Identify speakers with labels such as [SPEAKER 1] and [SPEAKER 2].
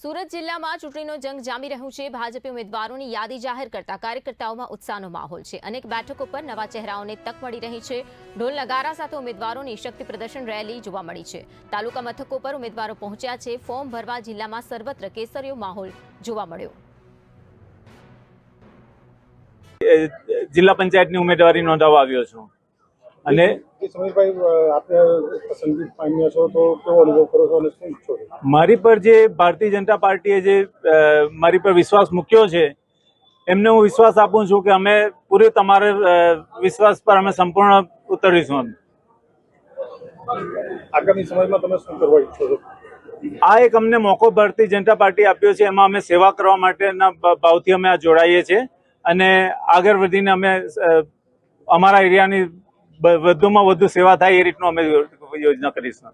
[SPEAKER 1] સુરત જિલ્લામાં ચૂંટણીનો જંગ જામી રહ્યું છે। ભાજપે ઉમેદવારોની યાદી જાહેર કરતા કાર્યકર્તાઓમાં ઉત્સાહનો માહોલ છે। અનેક બેઠકો પર નવા ચહેરાઓને તક મળી રહી છે। ઢોલ નગારા સાથે ઉમેદવારોની શક્તિ પ્રદર્શન રેલી જોવા મળી છે। તાલુકા મથકો પર ઉમેદવારો પહોંચ્યા છે। ફોર્મ ભરવા જિલ્લામાં સર્વત્ર કેસરીયો માહોલ જોવા મળ્યો।
[SPEAKER 2] જિલ્લા પંચાયતની ઉમેદવારી નોંધાવવા આવ્યો છું અને
[SPEAKER 3] સમીરભાઈ આપને પસંદગી પામ્યા છો તો કેવો અનુભવ કરો છો અને શું ઈચ્છો છો?
[SPEAKER 2] મારી પર જે ભારતીય જનતા પાર્ટીએ જે મારી પર વિશ્વાસ મૂક્યો છે એમને હું વિશ્વાસ આપું છું કે અમે પૂરી તમારા વિશ્વાસ પર અમે સંપૂર્ણ ઉતરીશું।
[SPEAKER 3] આગામી સમયમાં તમે શું કરવા ઈચ્છો છો?
[SPEAKER 2] આ એક અમને મોકો ભારતીય જનતા પાર્ટી આપ્યો છે, એમાં અમે સેવા કરવા માટેના ભાવથી અમે આ જોડાઈએ છીએ અને આગળ વધીને અમે અમારા એરિયાની વધુમાં વધુ સેવા થાય એ રીતનું અમે યોજના કરીશું।